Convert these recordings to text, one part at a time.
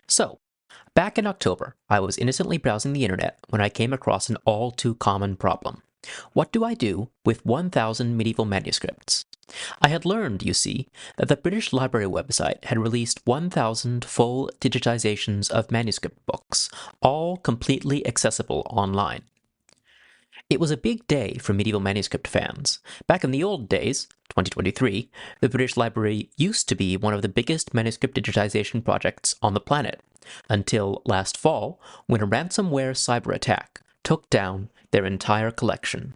So, back in October, I was innocently browsing the internet when I came across an all too common problem. What do I do with 1,000 medieval manuscripts? I had learned, you see, that the British Library website had released 1,000 full digitizations of manuscript books, all completely accessible online. It was a big day for medieval manuscript fans. Back in the old days, 2023, the British Library used to be one of the biggest manuscript digitization projects on the planet, until last fall when a ransomware cyberattack took down their entire collection.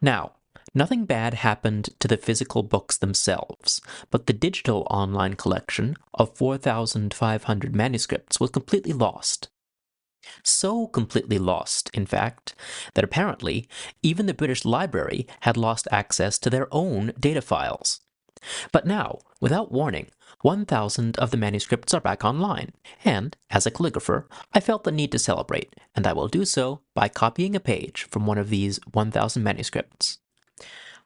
Now, nothing bad happened to the physical books themselves, but the digital online collection of 4,500 manuscripts was completely lost. So completely lost, in fact, that apparently even the British Library had lost access to their own data files. But now, without warning, 1,000 of the manuscripts are back online, and, as a calligrapher, I felt the need to celebrate, and I will do so by copying a page from one of these 1,000 manuscripts.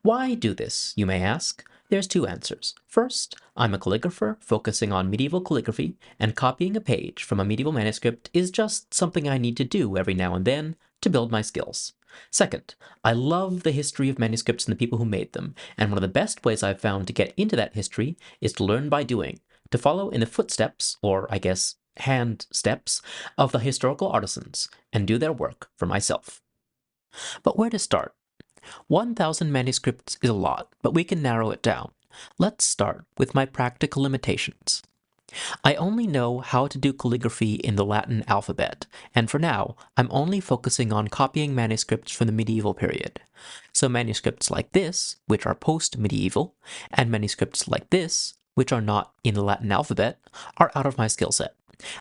Why do this, you may ask? There's two answers. First, I'm a calligrapher focusing on medieval calligraphy, and copying a page from a medieval manuscript is just something I need to do every now and then to build my skills. Second, I love the history of manuscripts and the people who made them, and one of the best ways I've found to get into that history is to learn by doing, to follow in the footsteps, or I guess hand steps, of the historical artisans, and do their work for myself. But where to start? 1,000 manuscripts is a lot, but we can narrow it down. Let's start with my practical limitations. I only know how to do calligraphy in the Latin alphabet, and for now, I'm only focusing on copying manuscripts from the medieval period. So manuscripts like this, which are post-medieval, and manuscripts like this, which are not in the Latin alphabet, are out of my skill set.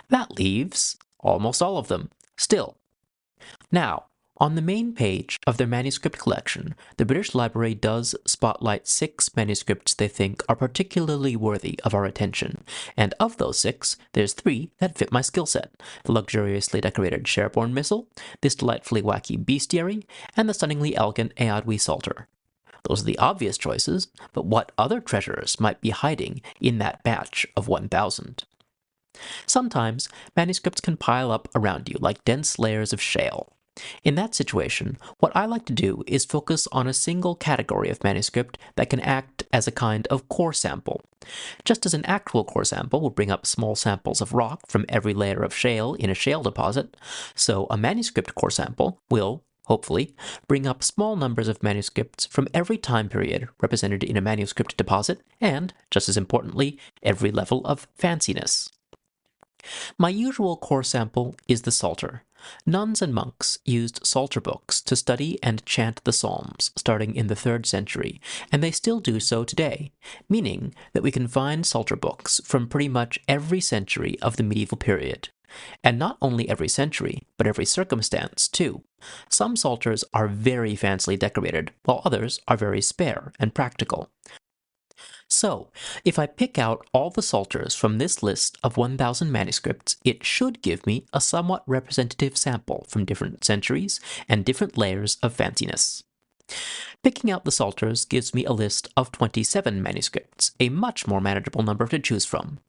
That leaves almost all of them, still. Now, on the main page of their manuscript collection, the British Library does spotlight 6 manuscripts they think are particularly worthy of our attention, and of those 6, there's 3 that fit my skill set: the luxuriously decorated Sherborne Missal, this delightfully wacky bestiary, and the stunningly elegant Wacky Psalter. Those are the obvious choices, but what other treasures might be hiding in that batch of 1,000? Sometimes, manuscripts can pile up around you like dense layers of shale. In that situation, what I like to do is focus on a single category of manuscript that can act as a kind of core sample. Just as an actual core sample will bring up small samples of rock from every layer of shale in a shale deposit, so a manuscript core sample will, hopefully, bring up small numbers of manuscripts from every time period represented in a manuscript deposit, and, just as importantly, every level of fanciness. My usual core sample is the Psalter. Nuns and monks used Psalter books to study and chant the Psalms starting in the 3rd century, and they still do so today, meaning that we can find Psalter books from pretty much every century of the medieval period. And not only every century, but every circumstance, too. Some Psalters are very fancily decorated, while others are very spare and practical. So, if I pick out all the Psalters from this list of 1,000 manuscripts, it should give me a somewhat representative sample from different centuries and different layers of fanciness. Picking out the Psalters gives me a list of 27 manuscripts, a much more manageable number to choose from.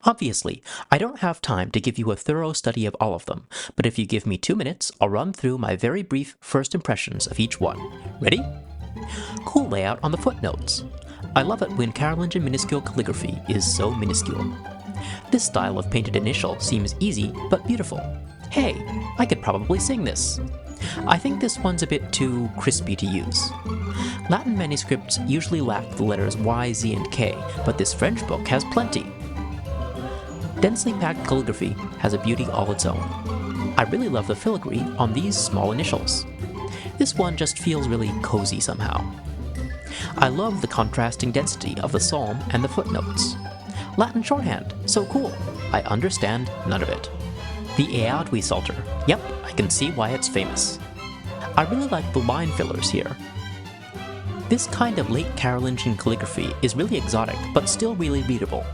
Obviously, I don't have time to give you a thorough study of all of them, but if you give me 2 minutes, I'll run through my very brief first impressions of each one. Ready? Cool layout on the footnotes. I love it when Carolingian minuscule calligraphy is so minuscule. This style of painted initial seems easy but beautiful. Hey, I could probably sing this. I think this one's a bit too crispy to use. Latin manuscripts usually lack the letters Y, Z, and K, but this French book has plenty. Densely packed calligraphy has a beauty all its own. I really love the filigree on these small initials. This one just feels really cozy somehow. I love the contrasting density of the psalm and the footnotes. Latin shorthand, so cool. I understand none of it. The Wacky Psalter, yep, I can see why it's famous. I really like the line fillers here. This kind of late Carolingian calligraphy is really exotic, but still really readable.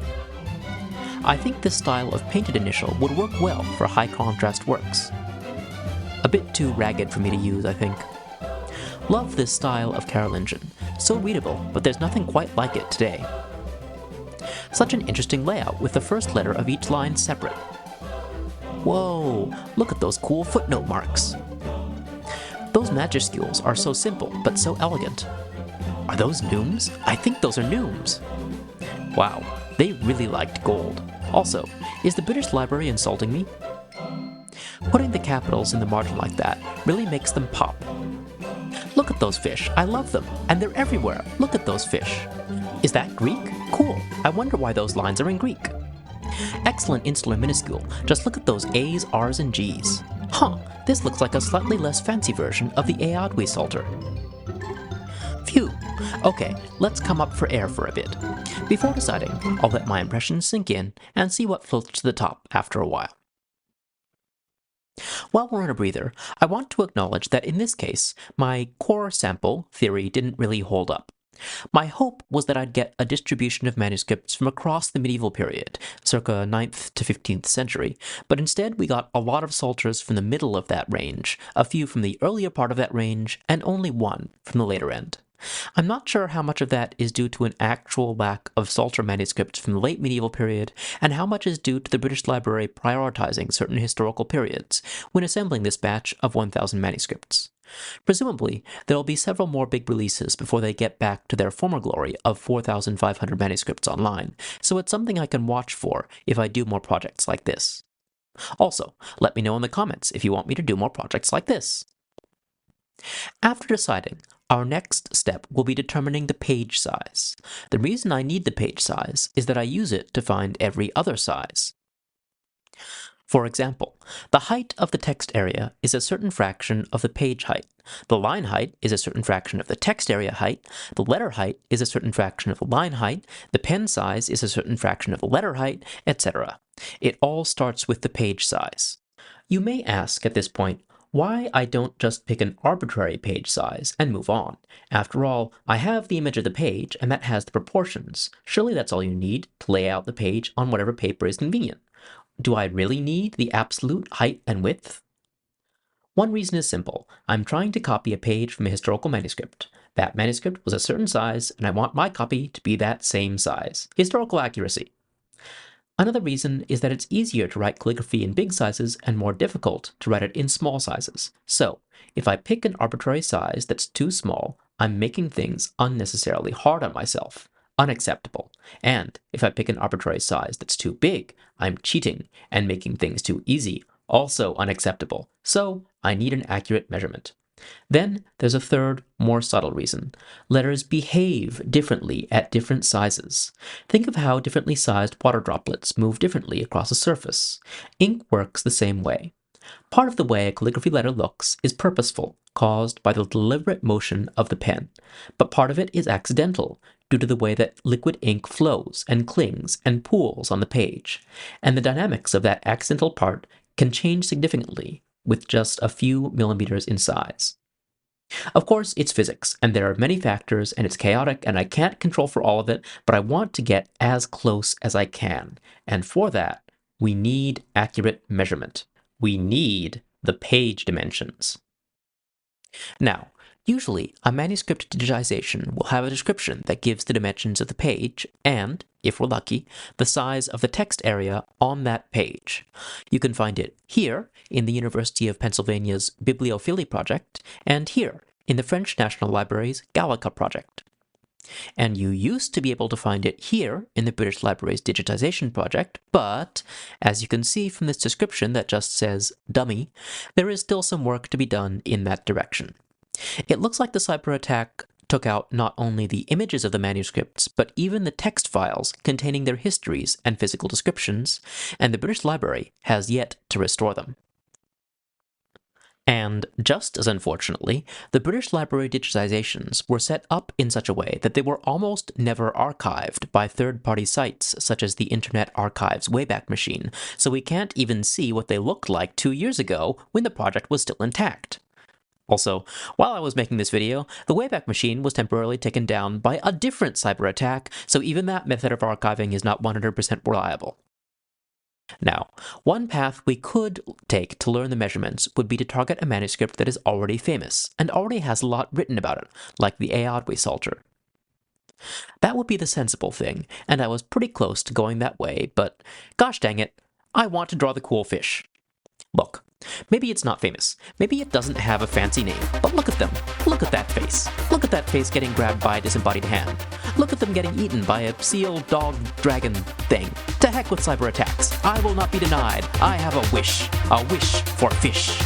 I think this style of painted initial would work well for high contrast works. A bit too ragged for me to use, I think. Love this style of Carolingian. So readable, but there's nothing quite like it today. Such an interesting layout with the first letter of each line separate. Whoa, look at those cool footnote marks. Those majuscules are so simple, but so elegant. Are those neumes? I think those are neumes. Wow, they really liked gold. Also, is the British Library insulting me? Putting the capitals in the margin like that really makes them pop. Look at those fish, I love them, and they're everywhere. Look at those fish. Is that Greek? Cool, I wonder why those lines are in Greek. Excellent insular minuscule, just look at those A's, R's, and G's. Huh, this looks like a slightly less fancy version of the Wacky Psalter. Phew. Okay, let's come up for air for a bit. Before deciding, I'll let my impressions sink in and see what floats to the top after a while. While we're on a breather, I want to acknowledge that in this case, my core sample theory didn't really hold up. My hope was that I'd get a distribution of manuscripts from across the medieval period, circa 9th to 15th century, but instead we got a lot of Psalters from the middle of that range, a few from the earlier part of that range, and only one from the later end. I'm not sure how much of that is due to an actual lack of Psalter manuscripts from the late medieval period, and how much is due to the British Library prioritizing certain historical periods when assembling this batch of 1,000 manuscripts. Presumably, there will be several more big releases before they get back to their former glory of 4,500 manuscripts online, so it's something I can watch for if I do more projects like this. Also, let me know in the comments if you want me to do more projects like this. After deciding, our next step will be determining the page size. The reason I need the page size is that I use it to find every other size. For example, the height of the text area is a certain fraction of the page height. The line height is a certain fraction of the text area height. The letter height is a certain fraction of the line height. The pen size is a certain fraction of the letter height, etc. It all starts with the page size. You may ask at this point, why I don't just pick an arbitrary page size and move on. After all, I have the image of the page and that has the proportions. Surely that's all you need to lay out the page on whatever paper is convenient. Do I really need the absolute height and width? One reason is simple. I'm trying to copy a page from a historical manuscript. That manuscript was a certain size, and I want my copy to be that same size. Historical accuracy. Another reason is that it's easier to write calligraphy in big sizes and more difficult to write it in small sizes. So, if I pick an arbitrary size that's too small, I'm making things unnecessarily hard on myself. Unacceptable. And if I pick an arbitrary size that's too big, I'm cheating and making things too easy. Also unacceptable. So, I need an accurate measurement. Then there's a third, more subtle reason. Letters behave differently at different sizes. Think of how differently sized water droplets move differently across a surface. Ink works the same way. Part of the way a calligraphy letter looks is purposeful, caused by the deliberate motion of the pen, but part of it is accidental, due to the way that liquid ink flows and clings and pools on the page, and the dynamics of that accidental part can change significantly with just a few millimeters in size. Of course, it's physics, and there are many factors, and it's chaotic, and I can't control for all of it, but I want to get as close as I can, and for that, we need accurate measurement. We need the page dimensions. Now, usually, a manuscript digitization will have a description that gives the dimensions of the page and, if we're lucky, the size of the text area on that page. You can find it here in the University of Pennsylvania's Bibliophilie project, and here in the French National Library's Gallica project. And you used to be able to find it here in the British Library's digitization project, but as you can see from this description that just says dummy, there is still some work to be done in that direction. It looks like the cyberattack took out not only the images of the manuscripts, but even the text files containing their histories and physical descriptions, and the British Library has yet to restore them. And, just as unfortunately, the British Library digitizations were set up in such a way that they were almost never archived by third-party sites such as the Internet Archive's Wayback Machine, so we can't even see what they looked like 2 years ago when the project was still intact. Also, while I was making this video, the Wayback Machine was temporarily taken down by a different cyber attack, so even that method of archiving is not 100% reliable. Now, one path we could take to learn the measurements would be to target a manuscript that is already famous, and already has a lot written about it, like the Wacky Psalter. That would be the sensible thing, and I was pretty close to going that way, but gosh dang it, I want to draw the cool fish. Look, maybe it's not famous. Maybe it doesn't have a fancy name, but look at them. Look at that face. Look at that face getting grabbed by a disembodied hand. Look at them getting eaten by a seal, dog, dragon thing. To heck with cyberattacks. I will not be denied. I have a wish for fish.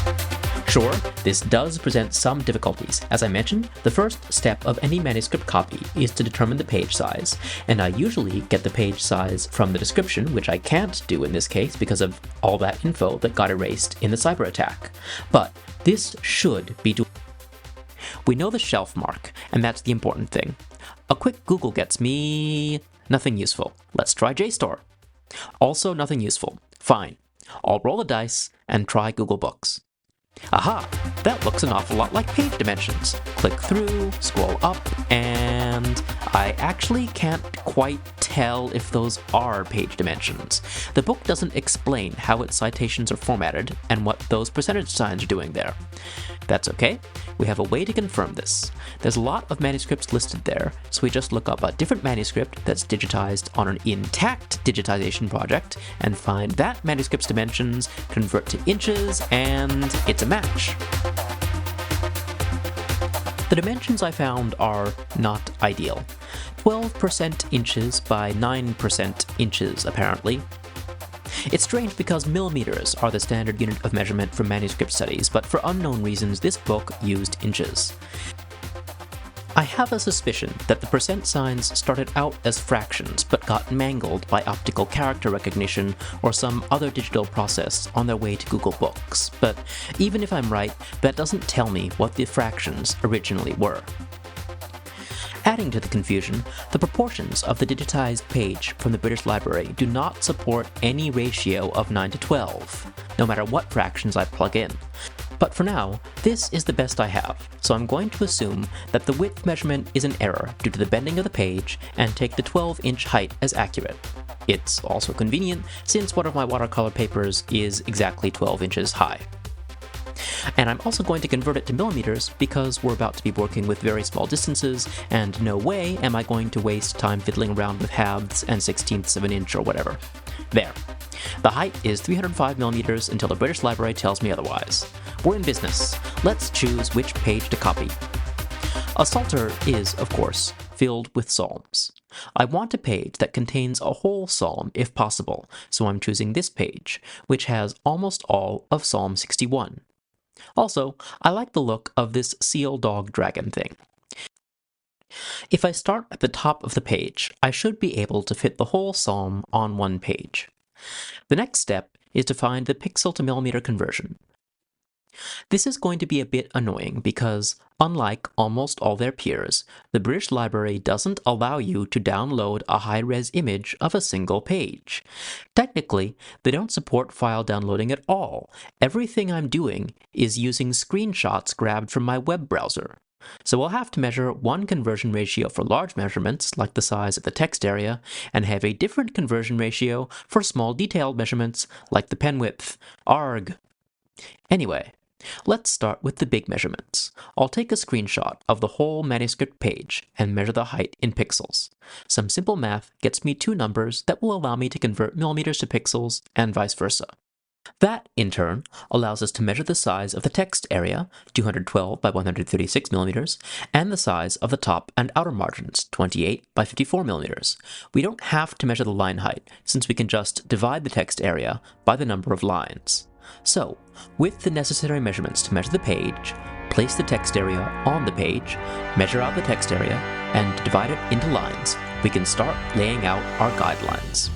Sure, this does present some difficulties. As I mentioned, the first step of any manuscript copy is to determine the page size, and I usually get the page size from the description, which I can't do in this case because of all that info that got erased in the cyberattack. But this should be doable. We know the shelf mark, and that's the important thing. A quick Google gets me nothing useful. Let's try JSTOR. Also nothing useful. Fine. I'll roll the dice and try Google Books. Aha! That looks an awful lot like page dimensions. Click through, scroll up, and I actually can't quite tell if those are page dimensions. The book doesn't explain how its citations are formatted and what those percentage signs are doing there. That's okay. We have a way to confirm this. There's a lot of manuscripts listed there, so we just look up a different manuscript that's digitized on an intact digitization project and find that manuscript's dimensions, convert to inches, and it's a match. The dimensions I found are not ideal. 12% inches by 9% inches, apparently. It's strange because millimeters are the standard unit of measurement for manuscript studies, but for unknown reasons this book used inches. I have a suspicion that the percent signs started out as fractions but got mangled by optical character recognition or some other digital process on their way to Google Books, but even if I'm right, that doesn't tell me what the fractions originally were. Adding to the confusion, the proportions of the digitized page from the British Library do not support any ratio of 9 to 12, no matter what fractions I plug in. But for now, this is the best I have, so I'm going to assume that the width measurement is an error due to the bending of the page and take the 12-inch height as accurate. It's also convenient since one of my watercolor papers is exactly 12 inches high. And I'm also going to convert it to millimeters because we're about to be working with very small distances, and no way am I going to waste time fiddling around with halves and 1/16ths of an inch or whatever. There. The height is 305 millimeters until the British Library tells me otherwise. We're in business. Let's choose which page to copy. A Psalter is, of course, filled with psalms. I want a page that contains a whole psalm if possible, so I'm choosing this page, which has almost all of Psalm 61. Also, I like the look of this seal dog dragon thing. If I start at the top of the page, I should be able to fit the whole psalm on one page. The next step is to find the pixel to millimeter conversion. This is going to be a bit annoying because, unlike almost all their peers, the British Library doesn't allow you to download a high-res image of a single page. Technically, they don't support file downloading at all. Everything I'm doing is using screenshots grabbed from my web browser. So we'll have to measure one conversion ratio for large measurements, like the size of the text area, and have a different conversion ratio for small detailed measurements, like the pen width. Arg! Anyway, let's start with the big measurements. I'll take a screenshot of the whole manuscript page and measure the height in pixels. Some simple math gets me two numbers that will allow me to convert millimeters to pixels and vice versa. That, in turn, allows us to measure the size of the text area, 212 by 136 millimeters, and the size of the top and outer margins, 28 by 54 millimeters. We don't have to measure the line height, since we can just divide the text area by the number of lines. So, with the necessary measurements to measure the page, place the text area on the page, measure out the text area, and divide it into lines, we can start laying out our guidelines.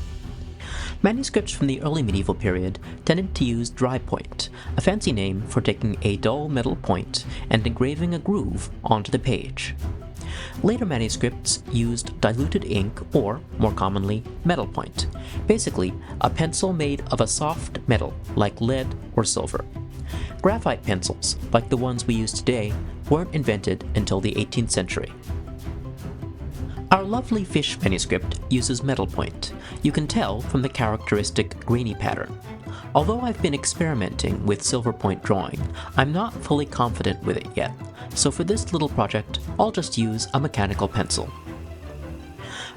Manuscripts from the early medieval period tended to use dry point, a fancy name for taking a dull metal point and engraving a groove onto the page. Later manuscripts used diluted ink or, more commonly, metal point, basically a pencil made of a soft metal like lead or silver. Graphite pencils, like the ones we use today, weren't invented until the 18th century. Our lovely fish manuscript uses metal point. You can tell from the characteristic grainy pattern. Although I've been experimenting with silver point drawing, I'm not fully confident with it yet, so for this little project, I'll just use a mechanical pencil.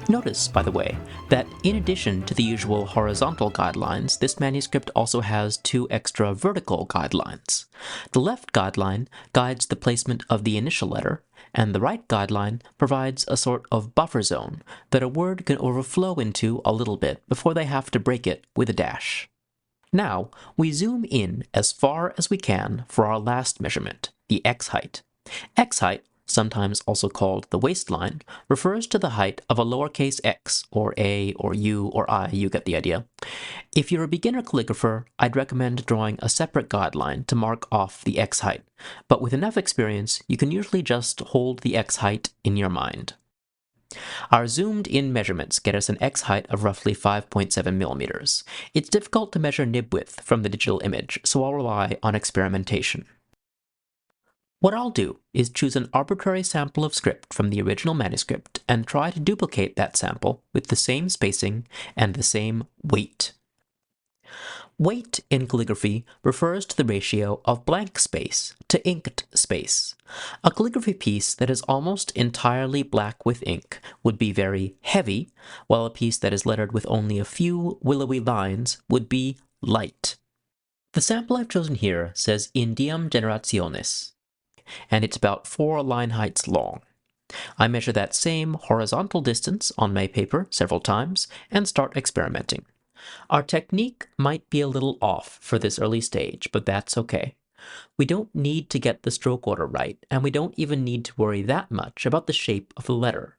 Notice, by the way, that in addition to the usual horizontal guidelines, this manuscript also has 2 extra vertical guidelines. The left guideline guides the placement of the initial letter, and the right guideline provides a sort of buffer zone that a word can overflow into a little bit before they have to break it with a dash. Now, we zoom in as far as we can for our last measurement, the x height. X height, sometimes also called the waistline, refers to the height of a lowercase x, or a, or u, or I, you get the idea. If you're a beginner calligrapher, I'd recommend drawing a separate guideline to mark off the x height, but with enough experience, you can usually just hold the x height in your mind. Our zoomed-in measurements get us an x height of roughly 5.7 millimeters. It's difficult to measure nib width from the digital image, so I'll rely on experimentation. What I'll do is choose an arbitrary sample of script from the original manuscript and try to duplicate that sample with the same spacing and the same weight. Weight in calligraphy refers to the ratio of blank space to inked space. A calligraphy piece that is almost entirely black with ink would be very heavy, while a piece that is lettered with only a few willowy lines would be light. The sample I've chosen here says In Diem Generationis, and it's about 4 line heights long. I measure that same horizontal distance on my paper several times and start experimenting. Our technique might be a little off for this early stage, but that's okay. We don't need to get the stroke order right, and we don't even need to worry that much about the shape of the letter.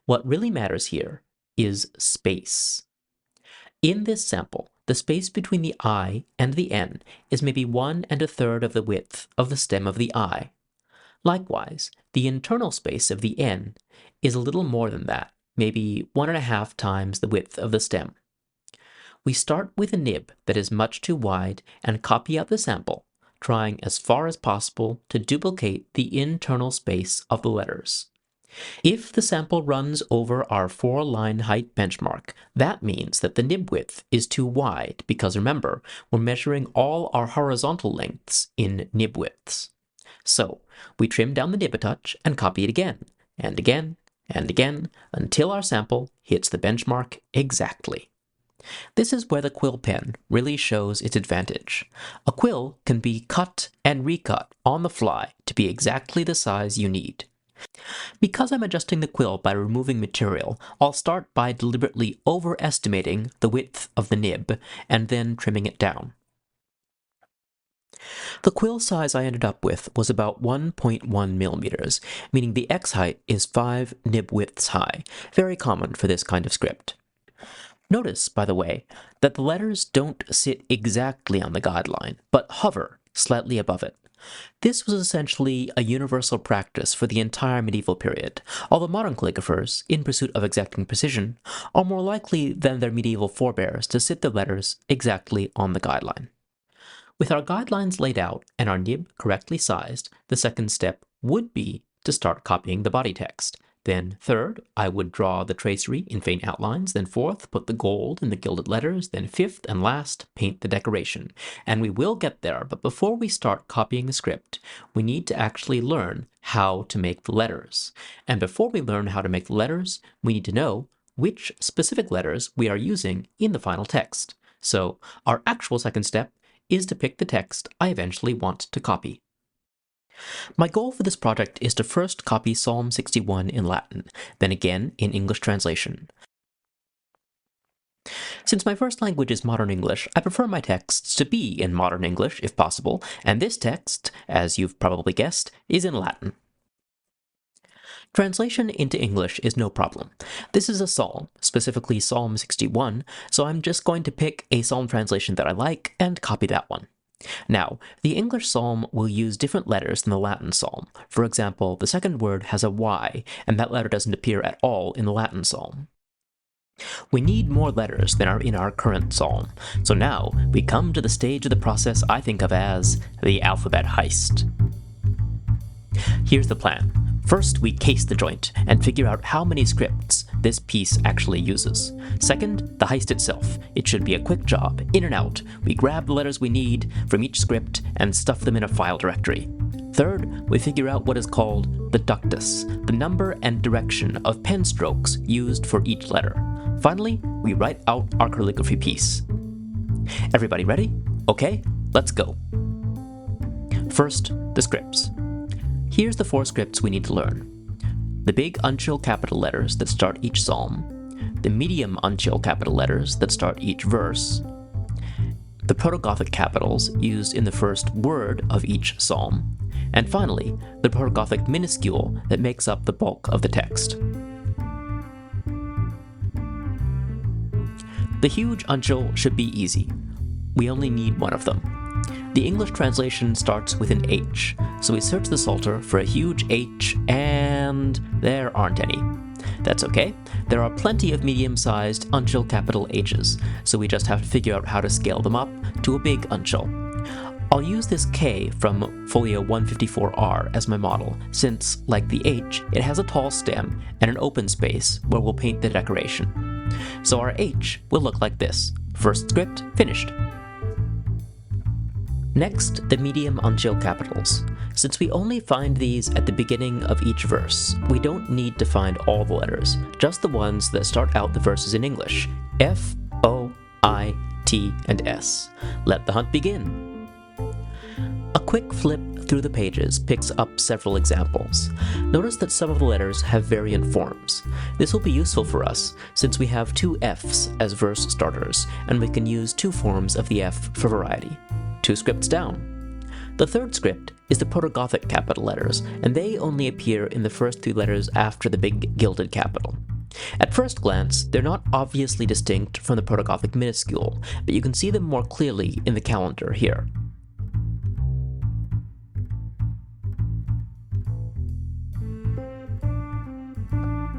What really matters here is space. In this sample, the space between the I and the N is maybe 1 1/3 of the width of the stem of the I. Likewise, the internal space of the N is a little more than that, maybe 1.5 times the width of the stem. We start with a nib that is much too wide and copy out the sample, trying as far as possible to duplicate the internal space of the letters. If the sample runs over our 4-line height benchmark, that means that the nib width is too wide because remember, we're measuring all our horizontal lengths in nib widths. So, we trim down the nib a touch and copy it again, and again, and again, until our sample hits the benchmark exactly. This is where the quill pen really shows its advantage. A quill can be cut and recut on the fly to be exactly the size you need. Because I'm adjusting the quill by removing material, I'll start by deliberately overestimating the width of the nib and then trimming it down. The quill size I ended up with was about 1.1 millimeters, meaning the X height is 5 nib widths high, very common for this kind of script. Notice, by the way, that the letters don't sit exactly on the guideline, but hover slightly above it. This was essentially a universal practice for the entire medieval period, although modern calligraphers, in pursuit of exacting precision, are more likely than their medieval forebears to sit their letters exactly on the guideline. With our guidelines laid out and our nib correctly sized, the second step would be to start copying the body text. Then third, I would draw the tracery in faint outlines. Then fourth, put the gold in the gilded letters. Then fifth and last, paint the decoration. And we will get there, but before we start copying the script, we need to actually learn how to make the letters. And before we learn how to make the letters, we need to know which specific letters we are using in the final text. So our actual second step is to pick the text I eventually want to copy. My goal for this project is to first copy Psalm 61 in Latin, then again in English translation. Since my first language is modern English, I prefer my texts to be in modern English if possible, and this text, as you've probably guessed, is in Latin. Translation into English is no problem. This is a psalm, specifically Psalm 61, so I'm just going to pick a psalm translation that I like and copy that one. Now, the English psalm will use different letters than the Latin psalm. For example, the second word has a Y, and that letter doesn't appear at all in the Latin psalm. We need more letters than are in our current psalm, so now we come to the stage of the process I think of as the Alphabet Heist. Here's the plan. First, we case the joint and figure out how many scripts this piece actually uses. Second, the heist itself. It should be a quick job, in and out. We grab the letters we need from each script and stuff them in a file directory. Third, we figure out what is called the ductus, the number and direction of pen strokes used for each letter. Finally, we write out our calligraphy piece. Everybody ready? Okay, let's go. First, the scripts. Here's the 4 scripts we need to learn. The big uncial capital letters that start each psalm, the medium uncial capital letters that start each verse, the Protogothic capitals used in the first word of each psalm, and finally, the Protogothic minuscule that makes up the bulk of the text. The huge uncial should be easy. We only need one of them. The English translation starts with an H, so we search the Psalter for a huge H, and there aren't any. That's okay. There are plenty of medium-sized uncial capital H's, so we just have to figure out how to scale them up to a big uncial. I'll use this K from folio 154R as my model, since, like the H, it has a tall stem and an open space where we'll paint the decoration. So our H will look like this. First script finished. Next, the medium uncial capitals. Since we only find these at the beginning of each verse, we don't need to find all the letters, just the ones that start out the verses in English: F, O, I, T, and S. Let the hunt begin. A quick flip through the pages picks up several examples. Notice that some of the letters have variant forms. This will be useful for us, since we have 2 F's as verse starters, and we can use 2 forms of the F for variety. 2 scripts down. The third script is the Protogothic capital letters, and they only appear in the first 3 letters after the big gilded capital. At first glance, they're not obviously distinct from the Protogothic minuscule, but you can see them more clearly in the calendar here.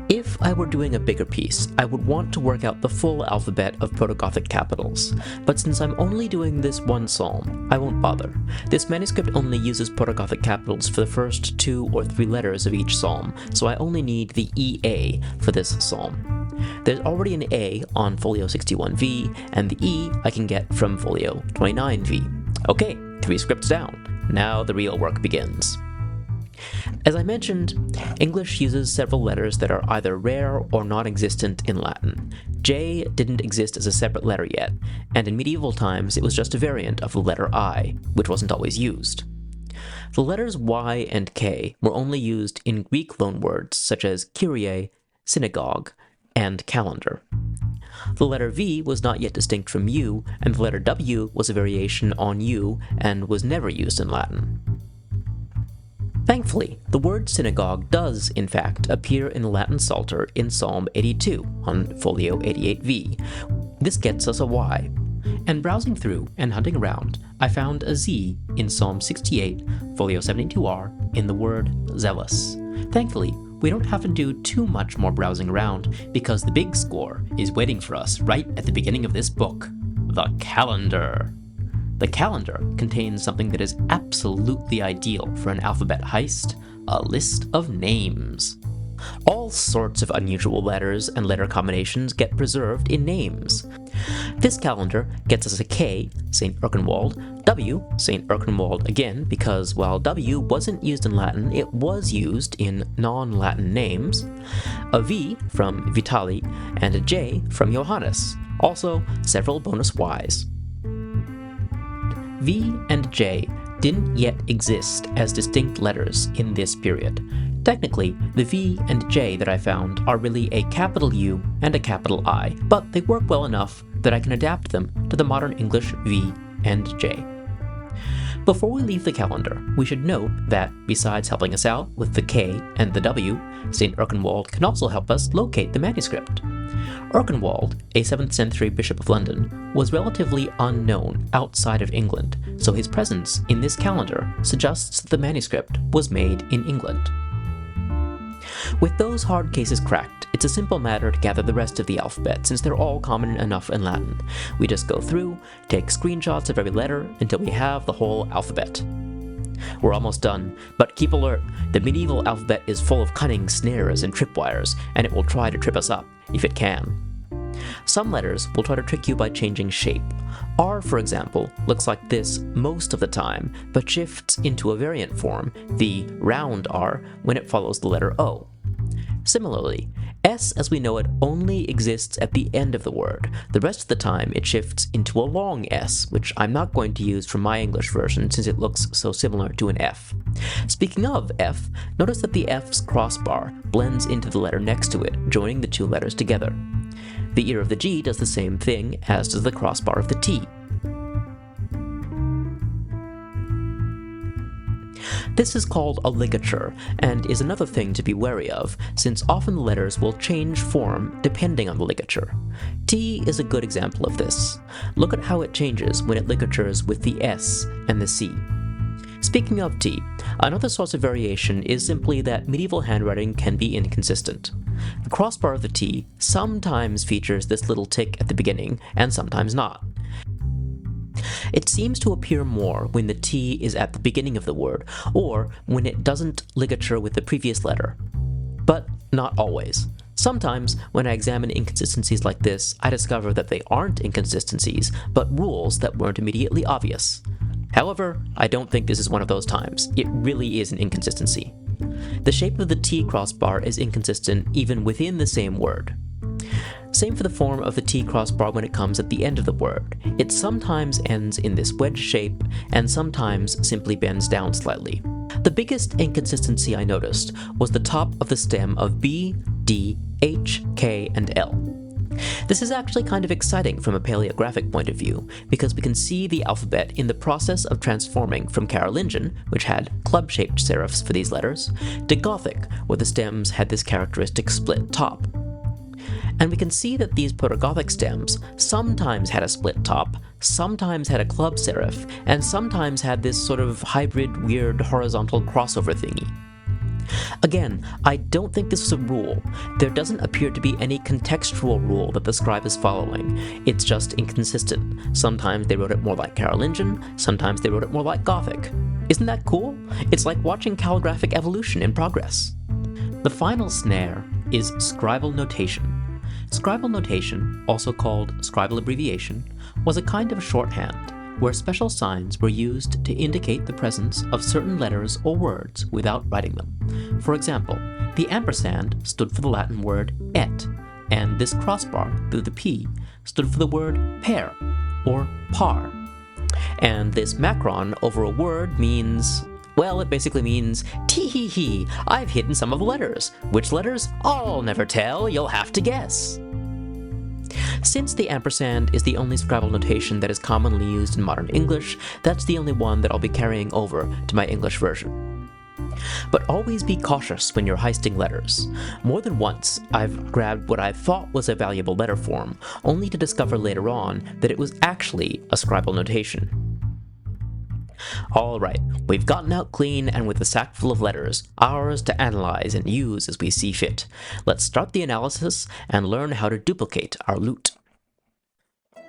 If I were doing a bigger piece, I would want to work out the full alphabet of Protogothic capitals, but since I'm only doing this one psalm, I won't bother. This manuscript only uses Protogothic capitals for the first 2 or 3 letters of each psalm, so I only need the EA for this psalm. There's already an A on folio 61V, and the E I can get from folio 29V. Okay, 3 scripts down. Now the real work begins. As I mentioned, English uses several letters that are either rare or non-existent in Latin. J didn't exist as a separate letter yet, and in medieval times it was just a variant of the letter I, which wasn't always used. The letters Y and K were only used in Greek loanwords such as Kyrie, synagogue, and calendar. The letter V was not yet distinct from U, and the letter W was a variation on U and was never used in Latin. Thankfully, the word synagogue does, in fact, appear in the Latin Psalter in Psalm 82 on folio 88V. This gets us a Y. And browsing through and hunting around, I found a Z in Psalm 68, folio 72R, in the word zealous. Thankfully, we don't have to do too much more browsing around, because the big score is waiting for us right at the beginning of this book: the calendar. The calendar contains something that is absolutely ideal for an alphabet heist: a list of names. All sorts of unusual letters and letter combinations get preserved in names. This calendar gets us a K, St. Erkenwald, W, St. Erkenwald again, because while W wasn't used in Latin, it was used in non-Latin names, a V from Vitali, and a J from Johannes. Also, several bonus Ys. V and J didn't yet exist as distinct letters in this period. Technically, the V and J that I found are really a capital U and a capital I, but they work well enough that I can adapt them to the modern English V and J. Before we leave the calendar, we should note that, besides helping us out with the K and the W, St. Erkenwald can also help us locate the manuscript. Erkenwald, a 7th century bishop of London, was relatively unknown outside of England, so his presence in this calendar suggests that the manuscript was made in England. With those hard cases cracked, it's a simple matter to gather the rest of the alphabet, since they're all common enough in Latin. We just go through, take screenshots of every letter until we have the whole alphabet. We're almost done, but keep alert. The medieval alphabet is full of cunning snares and tripwires, and it will try to trip us up, if it can. Some letters will try to trick you by changing shape. R, for example, looks like this most of the time, but shifts into a variant form, the round R, when it follows the letter O. Similarly, S as we know it only exists at the end of the word. The rest of the time it shifts into a long S, which I'm not going to use from my English version since it looks so similar to an F. Speaking of F, notice that the F's crossbar blends into the letter next to it, joining the two letters together. The ear of the G does the same thing, as does the crossbar of the T. This is called a ligature, and is another thing to be wary of, since often the letters will change form depending on the ligature. T is a good example of this. Look at how it changes when it ligatures with the S and the C. Speaking of T, another source of variation is simply that medieval handwriting can be inconsistent. The crossbar of the T sometimes features this little tick at the beginning, and sometimes not. It seems to appear more when the T is at the beginning of the word, or when it doesn't ligature with the previous letter. But not always. Sometimes, when I examine inconsistencies like this, I discover that they aren't inconsistencies, but rules that weren't immediately obvious. However, I don't think this is one of those times. It really is an inconsistency. The shape of the T crossbar is inconsistent even within the same word. Same for the form of the T crossbar when it comes at the end of the word. It sometimes ends in this wedge shape, and sometimes simply bends down slightly. The biggest inconsistency I noticed was the top of the stem of B, D, H, K, and L. This is actually kind of exciting from a paleographic point of view, because we can see the alphabet in the process of transforming from Carolingian, which had club-shaped serifs for these letters, to Gothic, where the stems had this characteristic split top. And we can see that these Protogothic stems sometimes had a split top, sometimes had a club serif, and sometimes had this sort of hybrid, weird, horizontal crossover thingy. Again, I don't think this is a rule. There doesn't appear to be any contextual rule that the scribe is following. It's just inconsistent. Sometimes they wrote it more like Carolingian, sometimes they wrote it more like Gothic. Isn't that cool? It's like watching calligraphic evolution in progress. The final snare is scribal notation. Scribal notation, also called scribal abbreviation, was a kind of shorthand where special signs were used to indicate the presence of certain letters or words without writing them. For example, the ampersand stood for the Latin word et, and this crossbar through the P stood for the word per, or par. And this macron over a word means, well, it basically means, tee-hee-hee, I've hidden some of the letters. Which letters? I'll never tell, you'll have to guess. Since the ampersand is the only scribal notation that is commonly used in modern English, that's the only one that I'll be carrying over to my English version. But always be cautious when you're heisting letters. More than once, I've grabbed what I thought was a valuable letter form, only to discover later on that it was actually a scribal notation. Alright, we've gotten out clean and with a sack full of letters, ours to analyze and use as we see fit. Let's start the analysis and learn how to duplicate our loot.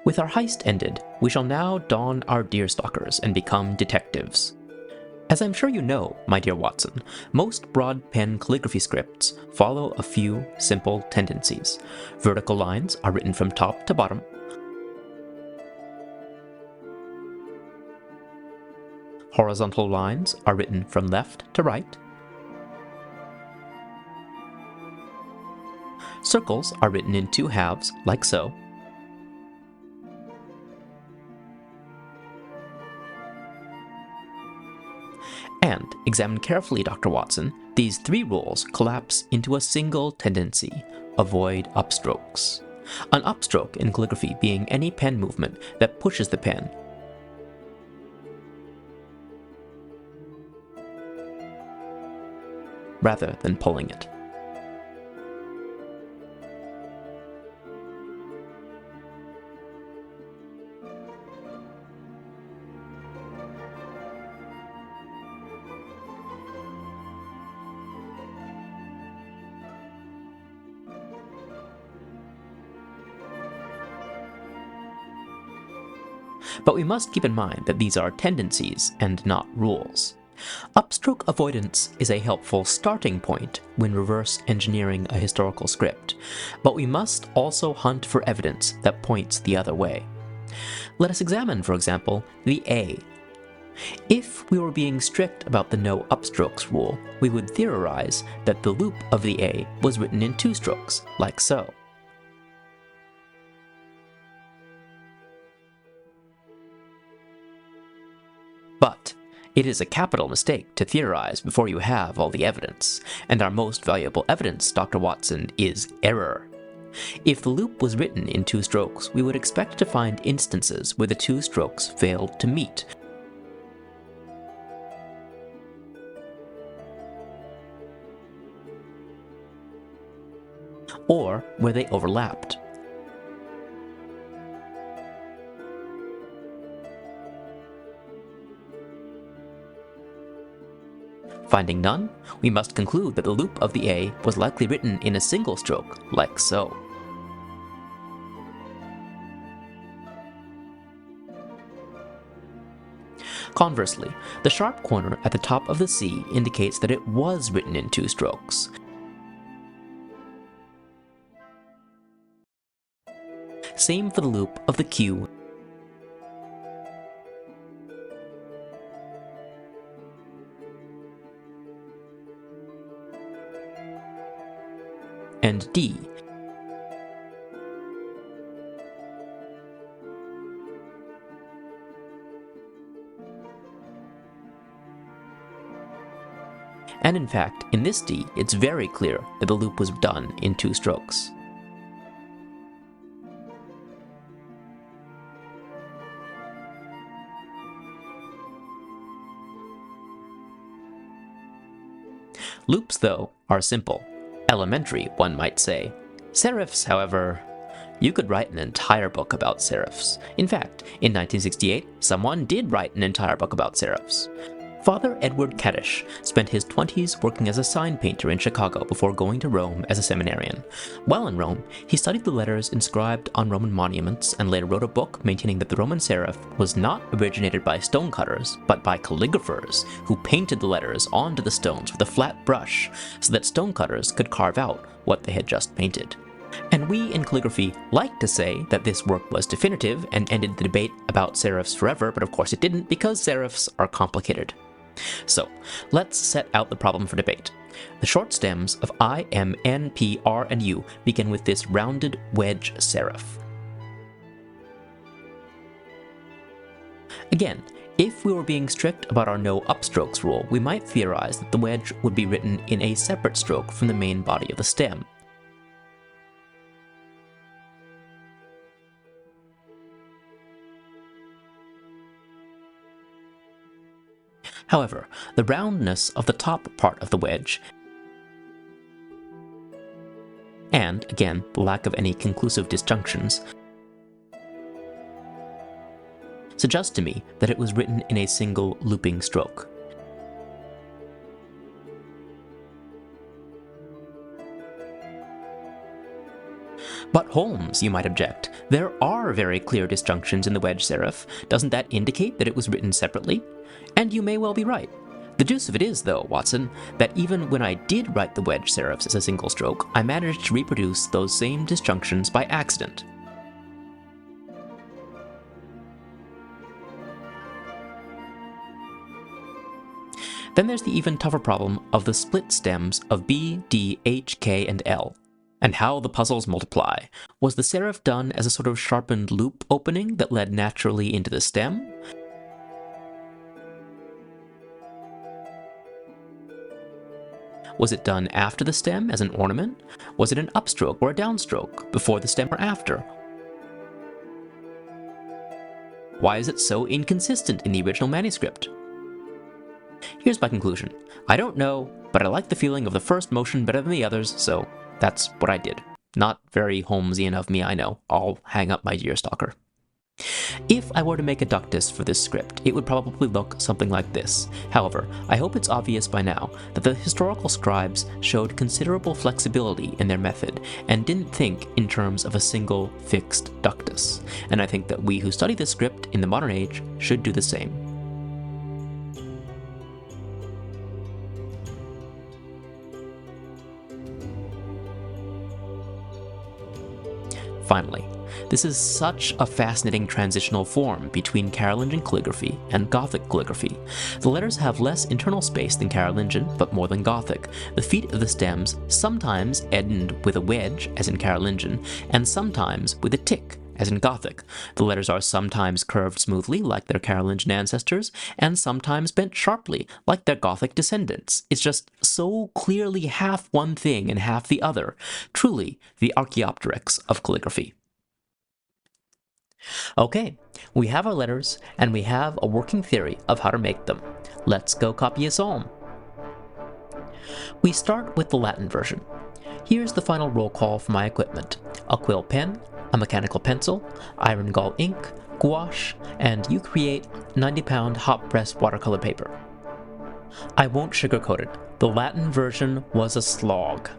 With our heist ended, we shall now don our deerstalkers and become detectives. As I'm sure you know, my dear Watson, most broad pen calligraphy scripts follow a few simple tendencies. Vertical lines are written from top to bottom. Horizontal lines are written from left to right. Circles are written in two halves, like so. And, examine carefully, Dr. Watson, these three rules collapse into a single tendency: avoid upstrokes. An upstroke in calligraphy being any pen movement that pushes the pen rather than pulling it. But we must keep in mind that these are tendencies and not rules. Upstroke avoidance is a helpful starting point when reverse engineering a historical script, but we must also hunt for evidence that points the other way. Let us examine, for example, the A. If we were being strict about the no upstrokes rule, we would theorize that the loop of the A was written in two strokes, like so. But it is a capital mistake to theorize before you have all the evidence, and our most valuable evidence, Dr. Watson, is error. If the loop was written in two strokes, we would expect to find instances where the two strokes failed to meet, or where they overlapped. Finding none, we must conclude that the loop of the A was likely written in a single stroke, like so. Conversely, the sharp corner at the top of the C indicates that it was written in two strokes. Same for the loop of the Q and D. And in fact, in this D, it's very clear that the loop was done in two strokes. Loops, though, are simple. Elementary, one might say. Serifs, however, you could write an entire book about serifs. In fact, in 1968, someone did write an entire book about serifs. Father Edward Kaddish spent his 20s working as a sign painter in Chicago before going to Rome as a seminarian. While in Rome, he studied the letters inscribed on Roman monuments and later wrote a book maintaining that the Roman serif was not originated by stonecutters, but by calligraphers who painted the letters onto the stones with a flat brush so that stonecutters could carve out what they had just painted. And we in calligraphy like to say that this work was definitive and ended the debate about serifs forever, but of course it didn't because serifs are complicated. So, let's set out the problem for debate. The short stems of I, M, N, P, R, and U begin with this rounded wedge serif. Again, if we were being strict about our no upstrokes rule, we might theorize that the wedge would be written in a separate stroke from the main body of the stem. However, the roundness of the top part of the wedge, and, again, the lack of any conclusive disjunctions, suggest to me that it was written in a single looping stroke. But Holmes, you might object, there are very clear disjunctions in the wedge serif. Doesn't that indicate that it was written separately? And you may well be right. The deuce of it is, though, Watson, that even when I did write the wedge serifs as a single stroke, I managed to reproduce those same disjunctions by accident. Then there's the even tougher problem of the split stems of B, D, H, K, and L. And how the puzzles multiply. Was the serif done as a sort of sharpened loop opening that led naturally into the stem? Was it done after the stem as an ornament? Was it an upstroke or a downstroke, before the stem or after? Why is it so inconsistent in the original manuscript? Here's my conclusion. I don't know, but I like the feeling of the first motion better than the others, so that's what I did. Not very Holmesian of me, I know. I'll hang up my deer stalker. If I were to make a ductus for this script, it would probably look something like this. However, I hope it's obvious by now that the historical scribes showed considerable flexibility in their method and didn't think in terms of a single fixed ductus. And I think that we who study this script in the modern age should do the same. Finally, This is such a fascinating transitional form between Carolingian calligraphy and Gothic calligraphy. The letters have less internal space than Carolingian, but more than Gothic. The feet of the stems sometimes end with a wedge, as in Carolingian, and sometimes with a tick, as in Gothic. The letters are sometimes curved smoothly, like their Carolingian ancestors, and sometimes bent sharply, like their Gothic descendants. It's just so clearly half one thing and half the other. Truly, the Archaeopteryx of calligraphy. Okay, we have our letters, and we have a working theory of how to make them. Let's go copy a psalm. We start with the Latin version. Here's the final roll call for my equipment: a quill pen, a mechanical pencil, iron gall ink, gouache, and you create 90-pound hot press watercolor paper. I won't sugarcoat it. The Latin version was a slog.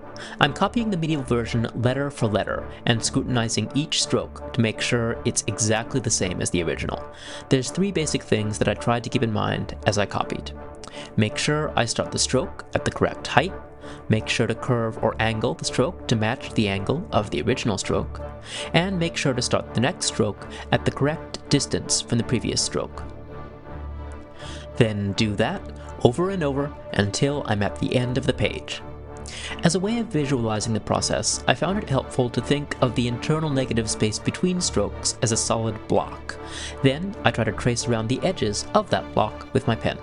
I'm copying the medieval version letter for letter and scrutinizing each stroke to make sure it's exactly the same as the original. There's 3 basic things that I tried to keep in mind as I copied. Make sure I start the stroke at the correct height. Make sure to curve or angle the stroke to match the angle of the original stroke, and make sure to start the next stroke at the correct distance from the previous stroke. Then do that over and over until I'm at the end of the page. As a way of visualizing the process, I found it helpful to think of the internal negative space between strokes as a solid block. Then I try to trace around the edges of that block with my pen.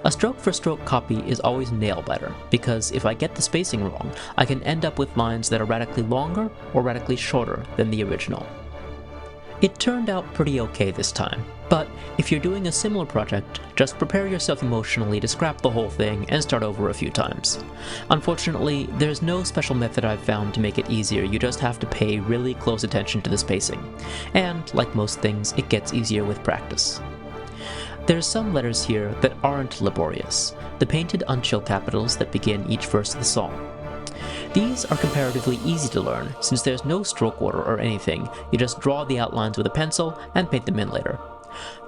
A stroke-for-stroke copy is always nail-biter, because if I get the spacing wrong, I can end up with lines that are radically longer or radically shorter than the original. It turned out pretty okay this time, but if you're doing a similar project, just prepare yourself emotionally to scrap the whole thing and start over a few times. Unfortunately, there's no special method I've found to make it easier. You just have to pay really close attention to the spacing. And, like most things, it gets easier with practice. There's some letters here that aren't laborious, the painted uncial capitals that begin each verse of the psalm. These are comparatively easy to learn, since there's no stroke order or anything. You just draw the outlines with a pencil and paint them in later.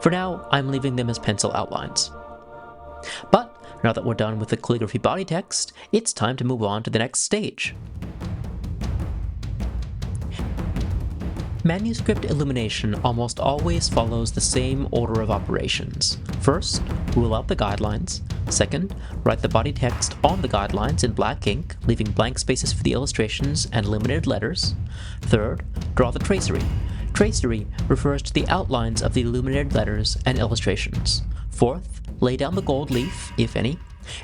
For now, I'm leaving them as pencil outlines. But now that we're done with the calligraphy body text, it's time to move on to the next stage. Manuscript illumination almost always follows the same order of operations. First, rule out the guidelines. Second, write the body text on the guidelines in black ink, leaving blank spaces for the illustrations and illuminated letters. Third, draw the tracery. Tracery refers to the outlines of the illuminated letters and illustrations. Fourth, lay down the gold leaf, if any.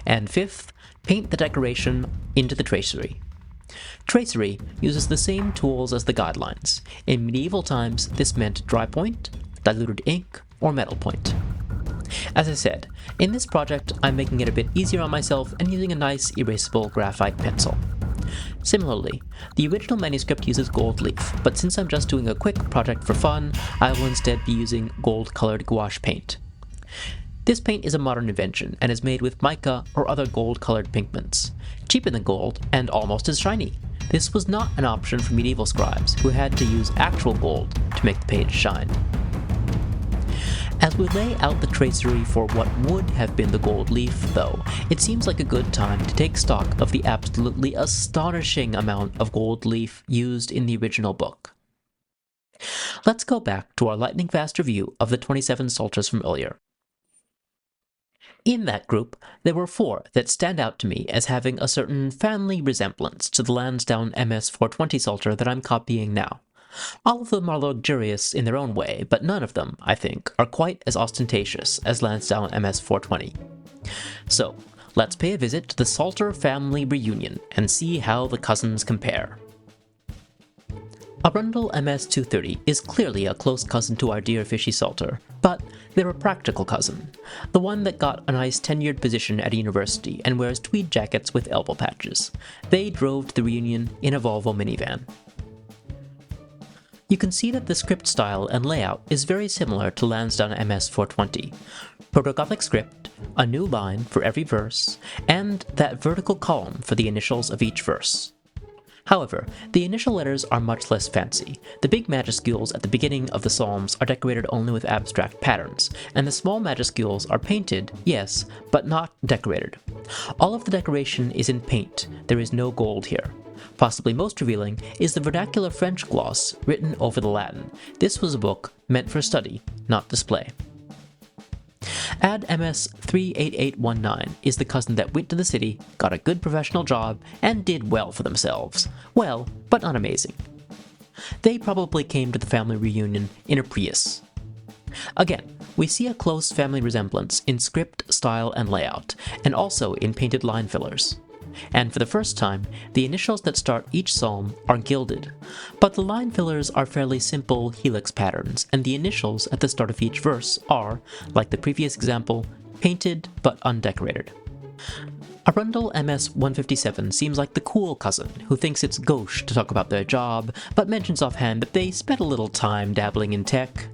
And fifth, paint the decoration into the tracery. Tracery uses the same tools as the guidelines. In medieval times, this meant dry point, diluted ink, or metal point. As I said, in this project, I'm making it a bit easier on myself and using a nice erasable graphite pencil. Similarly, the original manuscript uses gold leaf, but since I'm just doing a quick project for fun, I will instead be using gold-colored gouache paint. This paint is a modern invention and is made with mica or other gold-colored pigments. Cheaper than gold and almost as shiny. This was not an option for medieval scribes who had to use actual gold to make the page shine. As we lay out the tracery for what would have been the gold leaf, though, it seems like a good time to take stock of the absolutely astonishing amount of gold leaf used in the original book. Let's go back to our lightning-fast review of the 27 Psalters from earlier. In that group, there were 4 that stand out to me as having a certain family resemblance to the Lansdowne MS-420 Psalter that I'm copying now. All of them are luxurious in their own way, but none of them, I think, are quite as ostentatious as Lansdowne MS-420. So, let's pay a visit to the Psalter family reunion and see how the cousins compare. Arundel MS-230 is clearly a close cousin to our dear Fishy Psalter, but they're a practical cousin, the one that got a nice tenured position at a university and wears tweed jackets with elbow patches. They drove to the reunion in a Volvo minivan. You can see that the script style and layout is very similar to Lansdowne MS-420. Protogothic script, a new line for every verse, and that vertical column for the initials of each verse. However, the initial letters are much less fancy. The big majuscules at the beginning of the psalms are decorated only with abstract patterns, and the small majuscules are painted, yes, but not decorated. All of the decoration is in paint. There is no gold here. Possibly most revealing is the vernacular French gloss written over the Latin. This was a book meant for study, not display. Ad MS 38819 is the cousin that went to the city, got a good professional job, and did well for themselves. Well, but not amazing. They probably came to the family reunion in a Prius. Again, we see a close family resemblance in script, style, and layout, and also in painted line fillers. And for the first time, the initials that start each psalm are gilded, but the line fillers are fairly simple helix patterns, and the initials at the start of each verse are, like the previous example, painted but undecorated. Arundel MS 157 seems like the cool cousin who thinks it's gauche to talk about their job, but mentions offhand that they spent a little time dabbling in tech.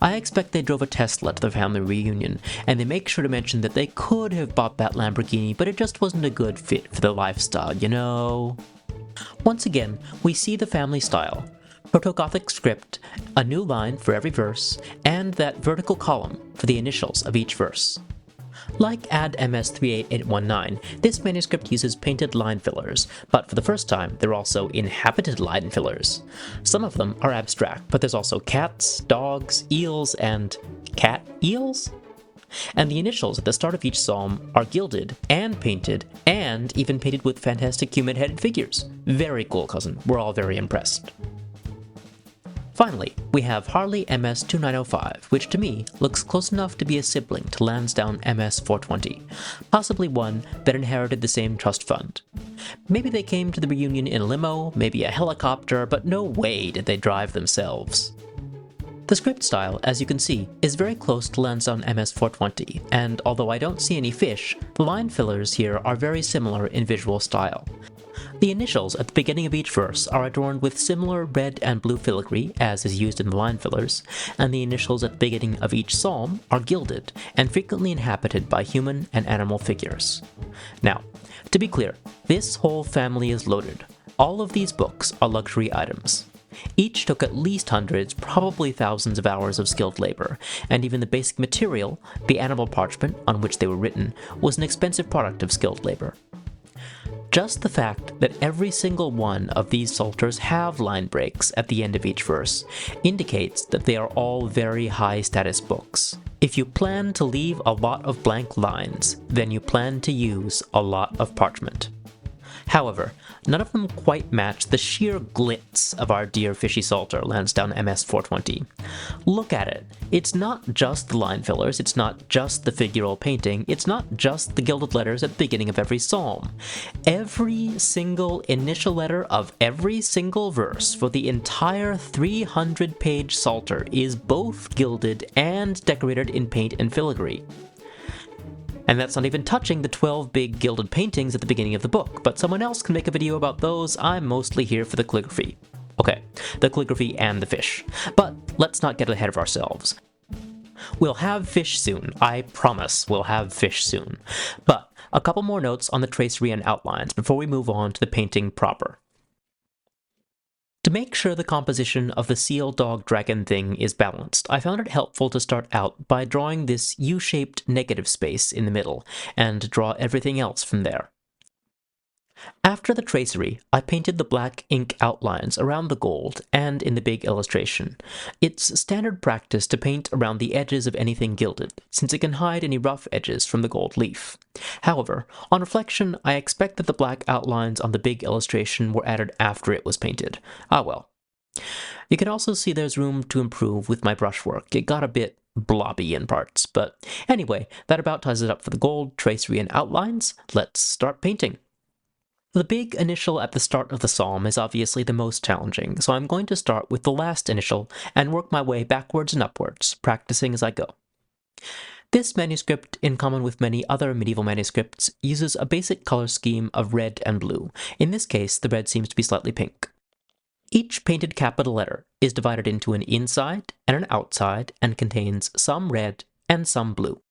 I expect they drove a Tesla to the family reunion, and they make sure to mention that they could have bought that Lamborghini, but it just wasn't a good fit for their lifestyle, you know? Once again, we see the family style. Protogothic script, a new line for every verse, and that vertical column for the initials of each verse. Like Ad MS 38819, this manuscript uses painted line fillers, but for the first time, they're also inhabited line fillers. Some of them are abstract, but there's also cats, dogs, eels, and cat eels? And the initials at the start of each psalm are gilded and even painted with fantastic human-headed figures. Very cool, cousin. We're all very impressed. Finally, we have Harley MS 2905, which to me looks close enough to be a sibling to Lansdowne MS 420, possibly one that inherited the same trust fund. Maybe they came to the reunion in a limo, maybe a helicopter, but no way did they drive themselves. The script style, as you can see, is very close to Lansdowne MS 420, and although I don't see any fish, the line fillers here are very similar in visual style. The initials at the beginning of each verse are adorned with similar red and blue filigree, as is used in the line fillers, and the initials at the beginning of each psalm are gilded and frequently inhabited by human and animal figures. Now, to be clear, this whole family is loaded. All of these books are luxury items. Each took at least hundreds, probably thousands of hours of skilled labor, and even the basic material, the animal parchment on which they were written, was an expensive product of skilled labor. Just the fact that every single one of these psalters have line breaks at the end of each verse indicates that they are all very high-status books. If you plan to leave a lot of blank lines, then you plan to use a lot of parchment. However, none of them quite match the sheer glitz of our dear Fishy Psalter, Lansdowne MS 420. Look at it. It's not just the line fillers, it's not just the figural painting, it's not just the gilded letters at the beginning of every psalm. Every single initial letter of every single verse for the entire 300-page Psalter is both gilded and decorated in paint and filigree. And that's not even touching the 12 big gilded paintings at the beginning of the book, but someone else can make a video about those. I'm mostly here for the calligraphy. Okay, the calligraphy and the fish. But let's not get ahead of ourselves. We'll have fish soon. I promise we'll have fish soon. But a couple more notes on the tracery and outlines before we move on to the painting proper. To make sure the composition of the seal dog dragon thing is balanced, I found it helpful to start out by drawing this U-shaped negative space in the middle, and draw everything else from there. After the tracery, I painted the black ink outlines around the gold and in the big illustration. It's standard practice to paint around the edges of anything gilded, since it can hide any rough edges from the gold leaf. However, on reflection, I expect that the black outlines on the big illustration were added after it was painted. Ah well. You can also see there's room to improve with my brushwork. It got a bit blobby in parts, but anyway, that about ties it up for the gold, tracery, and outlines. Let's start painting. The big initial at the start of the psalm is obviously the most challenging, so I'm going to start with the last initial and work my way backwards and upwards, practicing as I go. This manuscript, in common with many other medieval manuscripts, uses a basic color scheme of red and blue. In this case, the red seems to be slightly pink. Each painted capital letter is divided into an inside and an outside and contains some red and some blue.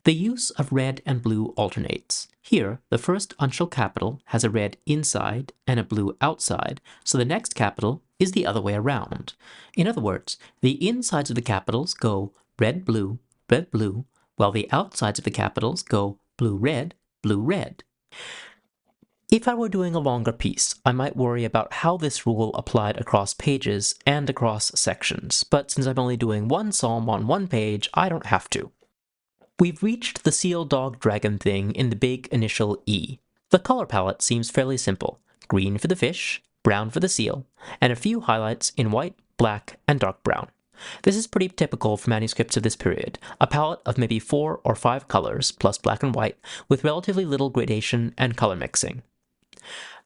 The use of red and blue alternates. Here, the first uncial capital has a red inside and a blue outside, so the next capital is the other way around. In other words, the insides of the capitals go red, blue, while the outsides of the capitals go blue, red, blue, red. If I were doing a longer piece, I might worry about how this rule applied across pages and across sections, but since I'm only doing one psalm on one page, I don't have to. We've reached the seal dog dragon thing in the big initial E. The color palette seems fairly simple. Green for the fish, brown for the seal, and a few highlights in white, black, and dark brown. This is pretty typical for manuscripts of this period, a palette of maybe 4 or 5 colors, plus black and white, with relatively little gradation and color mixing.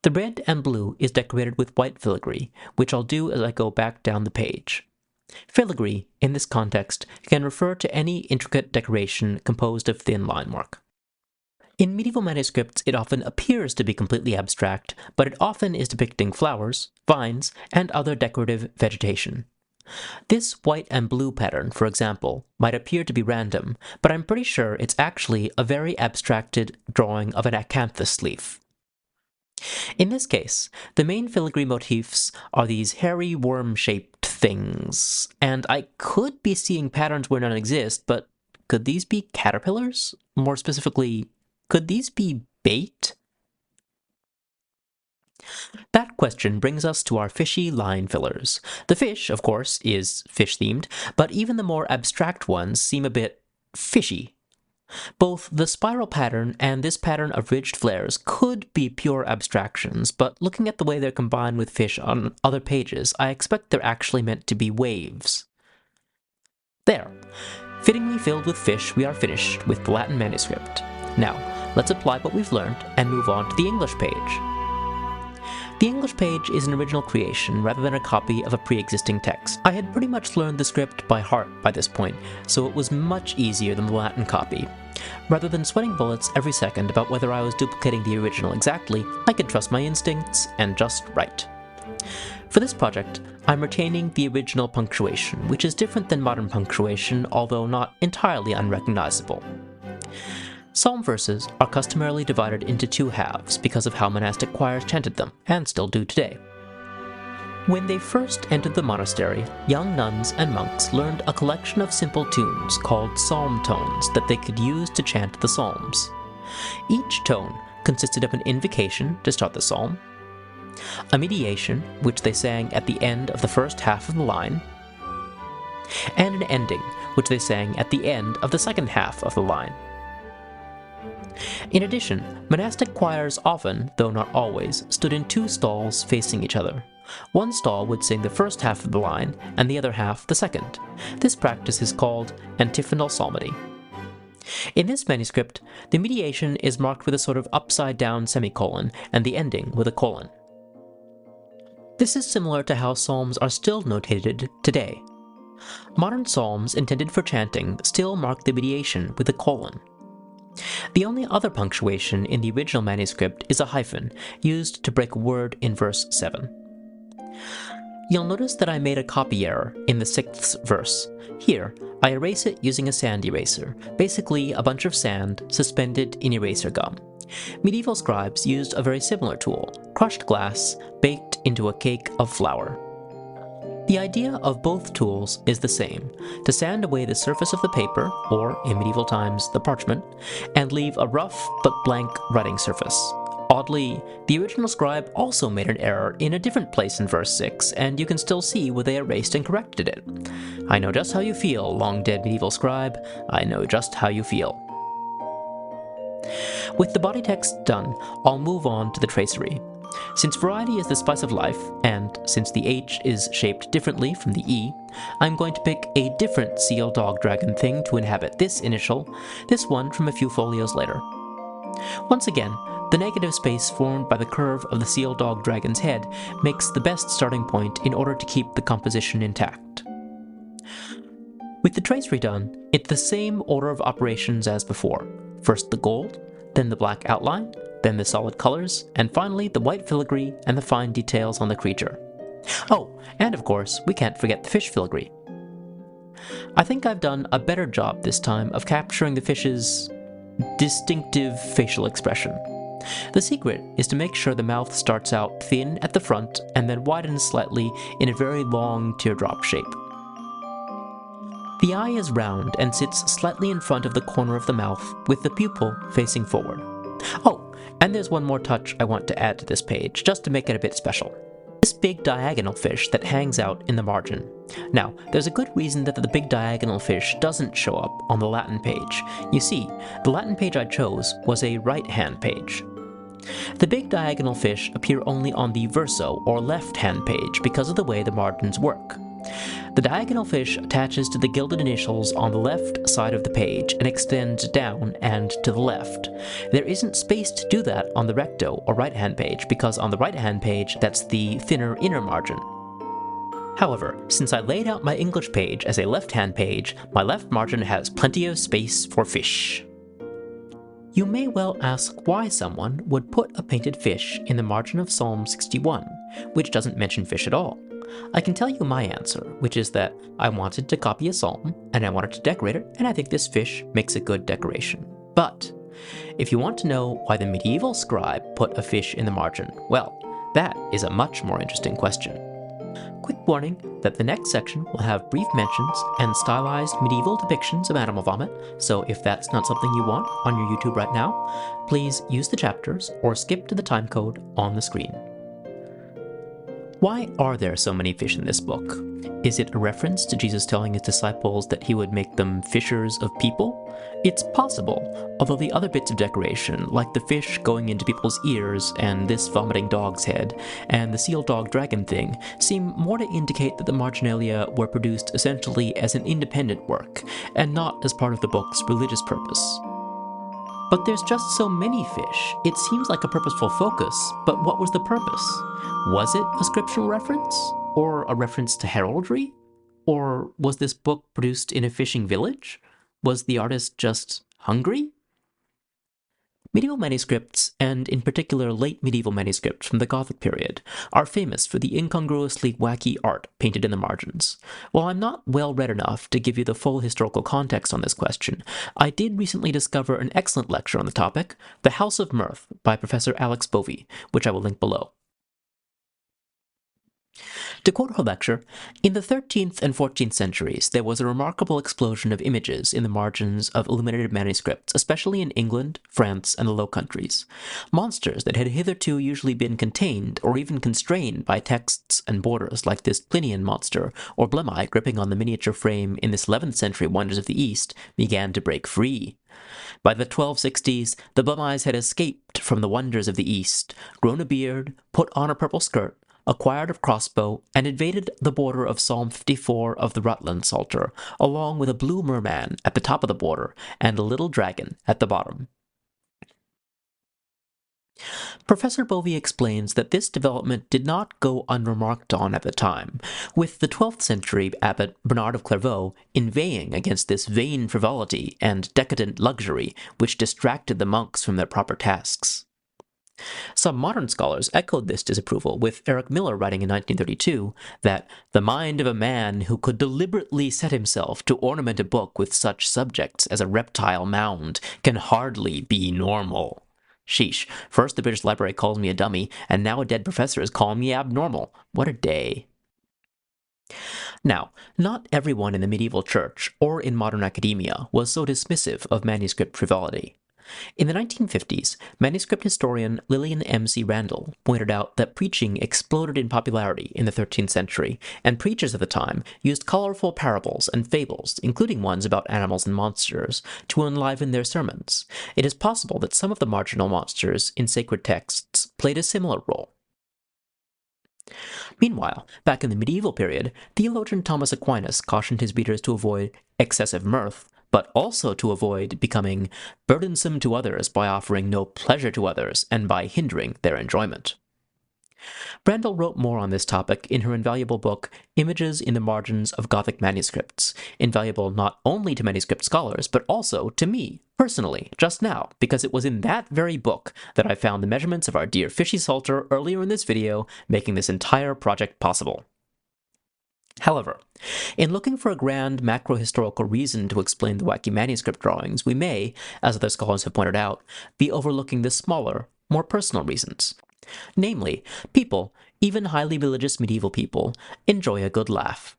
The red and blue is decorated with white filigree, which I'll do as I go back down the page. Filigree, in this context, can refer to any intricate decoration composed of thin line work. In medieval manuscripts, it often appears to be completely abstract, but it often is depicting flowers, vines, and other decorative vegetation. This white and blue pattern, for example, might appear to be random, but I'm pretty sure it's actually a very abstracted drawing of an acanthus leaf. In this case, the main filigree motifs are these hairy worm-shaped things, and I could be seeing patterns where none exist, but could these be caterpillars? More specifically, could these be bait? That question brings us to our fishy line fillers. The fish, of course, is fish-themed, but even the more abstract ones seem a bit fishy. Both the spiral pattern and this pattern of ridged flares could be pure abstractions, but looking at the way they're combined with fish on other pages, I expect they're actually meant to be waves. There. Fittingly filled with fish, we are finished with the Latin manuscript. Now, let's apply what we've learned and move on to the English page. The English page is an original creation rather than a copy of a pre-existing text. I had pretty much learned the script by heart by this point, so it was much easier than the Latin copy. Rather than sweating bullets every second about whether I was duplicating the original exactly, I could trust my instincts and just write. For this project, I'm retaining the original punctuation, which is different than modern punctuation, although not entirely unrecognizable. Psalm verses are customarily divided into 2 halves because of how monastic choirs chanted them, and still do today. When they first entered the monastery, young nuns and monks learned a collection of simple tunes called psalm tones that they could use to chant the psalms. Each tone consisted of an invocation to start the psalm, a mediation, which they sang at the end of the first half of the line, and an ending, which they sang at the end of the second half of the line. In addition, monastic choirs often, though not always, stood in 2 stalls facing each other. One stall would sing the first half of the line, and the other half the second. This practice is called antiphonal psalmody. In this manuscript, the mediation is marked with a sort of upside-down semicolon, and the ending with a colon. This is similar to how psalms are still notated today. Modern psalms intended for chanting still mark the mediation with a colon. The only other punctuation in the original manuscript is a hyphen, used to break a word in verse 7. You'll notice that I made a copy error in the 6th verse. Here, I erase it using a sand eraser, basically a bunch of sand suspended in eraser gum. Medieval scribes used a very similar tool, crushed glass baked into a cake of flour. The idea of both tools is the same, to sand away the surface of the paper, or, in medieval times, the parchment, and leave a rough but blank writing surface. Oddly, the original scribe also made an error in a different place in verse 6, and you can still see where they erased and corrected it. I know just how you feel, long-dead medieval scribe. I know just how you feel. With the body text done, I'll move on to the tracery. Since variety is the spice of life, and since the H is shaped differently from the E, I'm going to pick a different seal dog dragon thing to inhabit this initial, this one from a few folios later. Once again, the negative space formed by the curve of the seal dog dragon's head makes the best starting point in order to keep the composition intact. With the tracery done, it's the same order of operations as before. First the gold, then the black outline, then the solid colors, and finally the white filigree and the fine details on the creature. Oh, and of course, we can't forget the fish filigree. I think I've done a better job this time of capturing the fish's distinctive facial expression. The secret is to make sure the mouth starts out thin at the front and then widens slightly in a very long teardrop shape. The eye is round and sits slightly in front of the corner of the mouth, with the pupil facing forward. Oh, And there's one more touch I want to add to this page, just to make it a bit special. This big diagonal fish that hangs out in the margin. Now, there's a good reason that the big diagonal fish doesn't show up on the Latin page. You see, the Latin page I chose was a right-hand page. The big diagonal fish appear only on the verso, or left-hand page, because of the way the margins work. The diagonal fish attaches to the gilded initials on the left side of the page and extends down and to the left. There isn't space to do that on the recto, or right-hand page, because on the right-hand page, that's the thinner inner margin. However, since I laid out my English page as a left-hand page, my left margin has plenty of space for fish. You may well ask why someone would put a painted fish in the margin of Psalm 61, which doesn't mention fish at all. I can tell you my answer, which is that I wanted to copy a psalm, and I wanted to decorate it, and I think this fish makes a good decoration. But if you want to know why the medieval scribe put a fish in the margin, well, that is a much more interesting question. Quick warning that the next section will have brief mentions and stylized medieval depictions of animal vomit, so if that's not something you want on your YouTube right now, please use the chapters or skip to the timecode on the screen. Why are there so many fish in this book? Is it a reference to Jesus telling his disciples that he would make them fishers of people? It's possible, although the other bits of decoration, like the fish going into people's ears and this vomiting dog's head, and the seal dog dragon thing, seem more to indicate that the marginalia were produced essentially as an independent work, and not as part of the book's religious purpose. But there's just so many fish, it seems like a purposeful focus, but what was the purpose? Was it a scriptural reference? Or a reference to heraldry? Or was this book produced in a fishing village? Was the artist just hungry? Medieval manuscripts, and in particular late medieval manuscripts from the Gothic period, are famous for the incongruously wacky art painted in the margins. While I'm not well read enough to give you the full historical context on this question, I did recently discover an excellent lecture on the topic, The House of Mirth, by Professor Alex Bovey, which I will link below. To quote her lecture, in the 13th and 14th centuries, there was a remarkable explosion of images in the margins of illuminated manuscripts, especially in England, France, and the Low Countries. Monsters that had hitherto usually been contained or even constrained by texts and borders, like this Plinian monster, or Blemi gripping on the miniature frame in this 11th century Wonders of the East, began to break free. By the 1260s, the Blemis had escaped from the wonders of the East, grown a beard, put on a purple skirt, acquired a crossbow, and invaded the border of Psalm 54 of the Rutland Psalter, along with a blue merman at the top of the border and a little dragon at the bottom. Professor Bovey explains that this development did not go unremarked on at the time, with the 12th century abbot Bernard of Clairvaux inveighing against this vain frivolity and decadent luxury which distracted the monks from their proper tasks. Some modern scholars echoed this disapproval, with Eric Miller writing in 1932 that the mind of a man who could deliberately set himself to ornament a book with such subjects as a reptile mound can hardly be normal. Sheesh, first the British Library calls me a dummy, and now a dead professor is calling me abnormal. What a day. Now, not everyone in the medieval church or in modern academia was so dismissive of manuscript frivolity. In the 1950s, manuscript historian Lillian M.C. Randall pointed out that preaching exploded in popularity in the 13th century, and preachers of the time used colorful parables and fables, including ones about animals and monsters, to enliven their sermons. It is possible that some of the marginal monsters in sacred texts played a similar role. Meanwhile, back in the medieval period, theologian Thomas Aquinas cautioned his readers to avoid excessive mirth, but also to avoid becoming burdensome to others by offering no pleasure to others and by hindering their enjoyment. Brandel wrote more on this topic in her invaluable book, Images in the Margins of Gothic Manuscripts, invaluable not only to manuscript scholars, but also to me, personally, just now, because it was in that very book that I found the measurements of our dear Fishy Psalter earlier in this video, making this entire project possible. However, in looking for a grand macro-historical reason to explain the Wacky Manuscript Drawings, we may, as other scholars have pointed out, be overlooking the smaller, more personal reasons. Namely, people, even highly religious medieval people, enjoy a good laugh.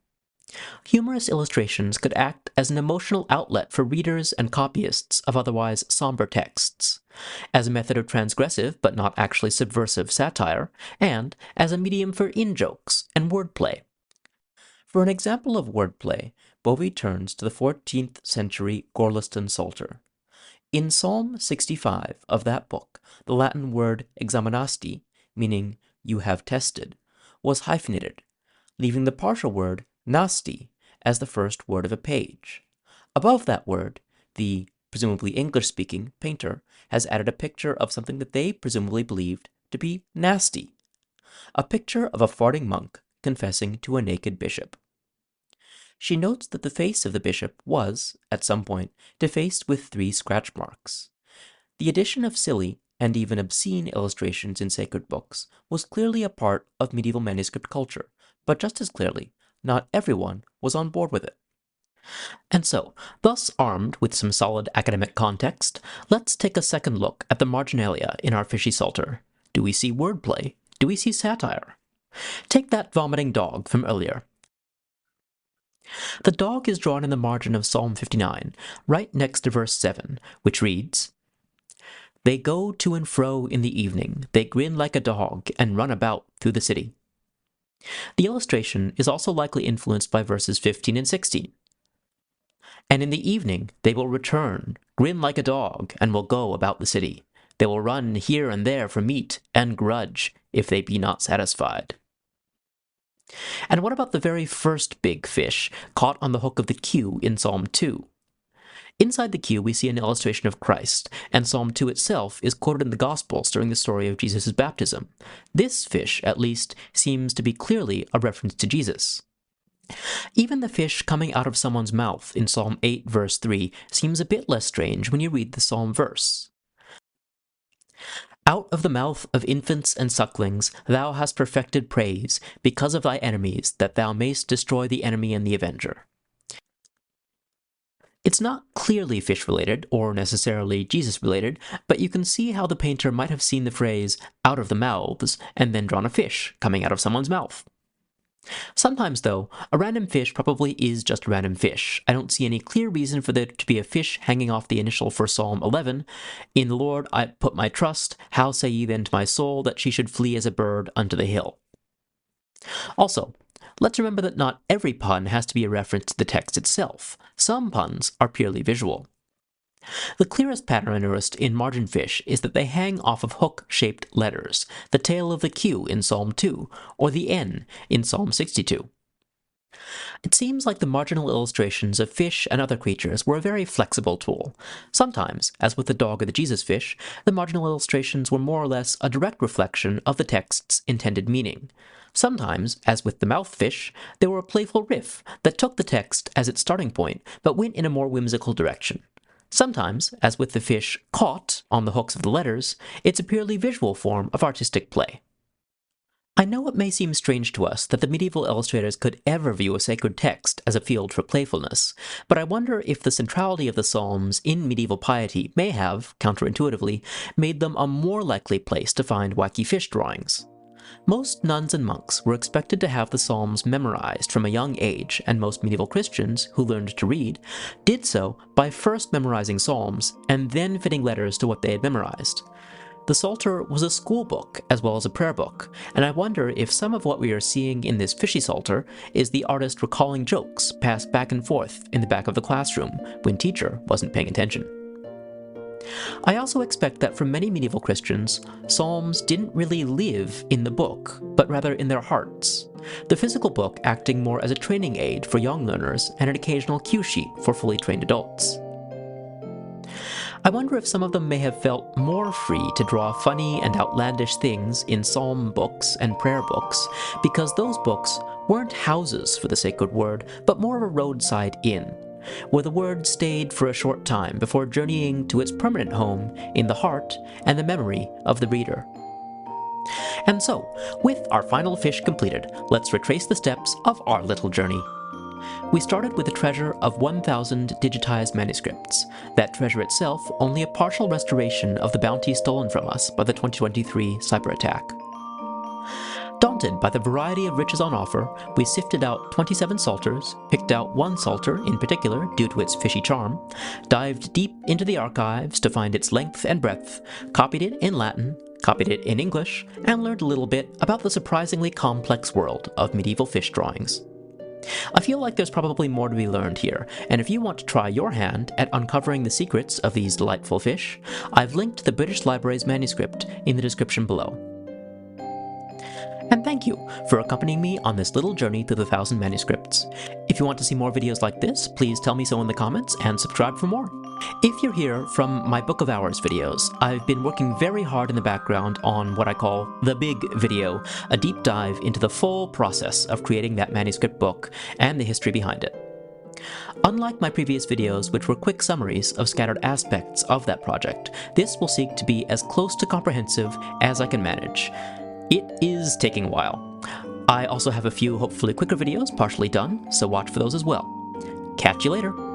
Humorous illustrations could act as an emotional outlet for readers and copyists of otherwise somber texts, as a method of transgressive but not actually subversive satire, and as a medium for in-jokes and wordplay. For an example of wordplay, Bovey turns to the 14th century Gorliston Psalter. In Psalm 65 of that book, the Latin word examinasti, meaning you have tested, was hyphenated, leaving the partial word nasti as the first word of a page. Above that word, the presumably English-speaking painter has added a picture of something that they presumably believed to be nasty, a picture of a farting monk confessing to a naked bishop. She notes that the face of the bishop was, at some point, defaced with 3 scratch marks. The addition of silly and even obscene illustrations in sacred books was clearly a part of medieval manuscript culture, but just as clearly, not everyone was on board with it. And so, thus armed with some solid academic context, let's take a second look at the marginalia in our Fishy Psalter. Do we see wordplay? Do we see satire? Take that vomiting dog from earlier. The dog is drawn in the margin of Psalm 59, right next to verse 7, which reads, "They go to and fro in the evening, they grin like a dog, and run about through the city." The illustration is also likely influenced by verses 15 and 16. "And in the evening they will return, grin like a dog, and will go about the city. They will run here and there for meat, and grudge, if they be not satisfied." And what about the very first big fish caught on the hook of the queue in Psalm 2? Inside the queue, we see an illustration of Christ, and Psalm 2 itself is quoted in the Gospels during the story of Jesus' baptism. This fish, at least, seems to be clearly a reference to Jesus. Even the fish coming out of someone's mouth in Psalm 8, verse 3, seems a bit less strange when you read the psalm verse. "Out of the mouth of infants and sucklings thou hast perfected praise, because of thy enemies, that thou mayst destroy the enemy and the avenger." It's not clearly fish-related, or necessarily Jesus-related, but you can see how the painter might have seen the phrase, "out of the mouths," and then drawn a fish coming out of someone's mouth. Sometimes, though, a random fish probably is just a random fish. I don't see any clear reason for there to be a fish hanging off the initial for Psalm 11. "In the Lord I put my trust, how say ye then to my soul, that she should flee as a bird unto the hill?" Also, let's remember that not every pun has to be a reference to the text itself. Some puns are purely visual. The clearest pattern I noticed in margin fish is that they hang off of hook-shaped letters, the tail of the Q in Psalm 2, or the N in Psalm 62. It seems like the marginal illustrations of fish and other creatures were a very flexible tool. Sometimes, as with the dog or the Jesus fish, the marginal illustrations were more or less a direct reflection of the text's intended meaning. Sometimes, as with the mouthfish, they were a playful riff that took the text as its starting point, but went in a more whimsical direction. Sometimes, as with the fish caught on the hooks of the letters, it's a purely visual form of artistic play. I know it may seem strange to us that the medieval illustrators could ever view a sacred text as a field for playfulness, but I wonder if the centrality of the Psalms in medieval piety may have, counterintuitively, made them a more likely place to find wacky fish drawings. Most nuns and monks were expected to have the Psalms memorized from a young age, and most medieval Christians, who learned to read, did so by first memorizing Psalms and then fitting letters to what they had memorized. The Psalter was a school book as well as a prayer book, and I wonder if some of what we are seeing in this Fishy Psalter is the artist recalling jokes passed back and forth in the back of the classroom when teacher wasn't paying attention. I also expect that for many medieval Christians, Psalms didn't really live in the book, but rather in their hearts, the physical book acting more as a training aid for young learners and an occasional cue sheet for fully trained adults. I wonder if some of them may have felt more free to draw funny and outlandish things in psalm books and prayer books, because those books weren't houses for the sacred word, but more of a roadside inn, where the word stayed for a short time before journeying to its permanent home in the heart and the memory of the reader. And so, with our final fish completed, let's retrace the steps of our little journey. We started with a treasure of 1,000 digitized manuscripts, that treasure itself only a partial restoration of the bounty stolen from us by the 2023 cyberattack. Daunted by the variety of riches on offer, we sifted out 27 Psalters, picked out one Psalter in particular due to its fishy charm, dived deep into the archives to find its length and breadth, copied it in Latin, copied it in English, and learned a little bit about the surprisingly complex world of medieval fish drawings. I feel like there's probably more to be learned here, and if you want to try your hand at uncovering the secrets of these delightful fish, I've linked the British Library's manuscript in the description below. And thank you for accompanying me on this little journey through the 1,000 manuscripts. If you want to see more videos like this, please tell me so in the comments and subscribe for more. If you're here from my Book of Hours videos, I've been working very hard in the background on what I call the big video, a deep dive into the full process of creating that manuscript book and the history behind it. Unlike my previous videos, which were quick summaries of scattered aspects of that project, this will seek to be as close to comprehensive as I can manage. It is taking a while. I also have a few hopefully quicker videos partially done, so watch for those as well. Catch you later!